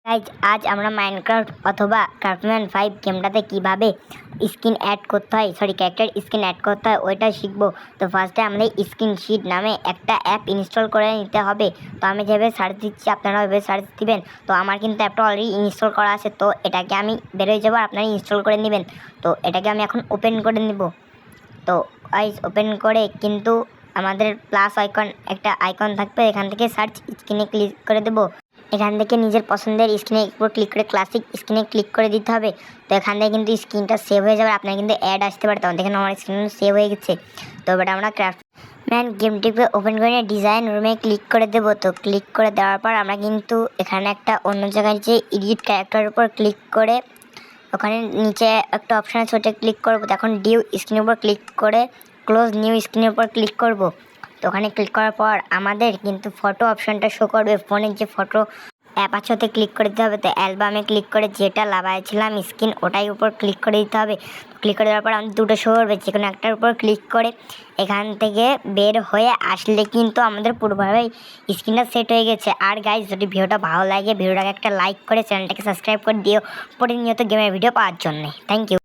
Guys আজ আমরা Minecraft অথবা ক্রাফটম্যান 5 গেমটাতে কিভাবে স্কিন অ্যাড করতে হয় ক্যারেক্টার স্কিন অ্যাড করতে হয় ওইটা শিখবো। তো ফার্স্টে আমাদের স্কিন শিট নামে একটা অ্যাপ ইনস্টল করে নিতে হবে। তো আমি যেভাবে সার্চ দিচ্ছি আপনারা ওইভাবে সার্চ দিবেন। তো আমার কিন্তু অ্যাপটা অলরেডি ইনস্টল করা আছে, তো এটাকে আমি বেরোয় যাবো, আপনারা ইনস্টল করে নেবেন। তো এটাকে আমি এখন ওপেন করে নিব। তো গাইজ ওপেন করে কিন্তু আমাদের প্লাস একটা আইকন থাকবে, এখান থেকে সার্চ স্ক্রিনে ক্লিক করে দেবো। এখান থেকে নিজের পছন্দের স্ক্রিনে উপর ক্লিক করে ক্লাসিক স্ক্রিনে ক্লিক করে দিতে হবে। তো এখান থেকে কিন্তু স্ক্রিনটা সেভ হয়ে যাবে, আপনার কিন্তু অ্যাড আসতে পারে। তখন দেখেন আমার স্ক্রিন সেভ হয়ে গেছে। তো এবার আমরা ক্রাফটম্যান গেমটিকে ওপেন করে ডিজাইন রুমে ক্লিক করে দেবো। তো ক্লিক করে দেওয়ার পর আমরা কিন্তু এখানে একটা অন্য জায়গায় যে এডিট ক্যারেক্টারের উপর ক্লিক করে ওখানে নিচে একটা অপশান আছে, ওটা ক্লিক করবো। তখন ডিউ স্ক্রিনের উপর ক্লিক করে ক্লোজ নিউ স্ক্রিনের উপর ক্লিক করব। তো ওখানে ক্লিক করার পর আমাদের কিন্তু ফটো অপশানটা শো করবে। ফোনের যে ফটো অ্যাপ আছে ওতে ক্লিক করে দিতে হবে। তো অ্যালবামে ক্লিক করে যেটা লাগাইছিলাম স্ক্রিন ওটাই উপর ক্লিক করে দিতে হবে। ক্লিক করে দেওয়ার পর আমাদের দুটো শো করবে, যে কোনো একটার উপর ক্লিক করে এখান থেকে বের হয়ে আসলে কিন্তু আমাদের পুরোভাবেই স্ক্রিনটা সেট হয়ে গেছে। আর গাইজ যদি ভিডিওটা ভালো লাগে ভিডিওটাকে একটা লাইক করে চ্যানেলটাকে সাবস্ক্রাইব করে দিও প্রতিনিয়ত গেমের ভিডিও পাওয়ার জন্যে। Thank you.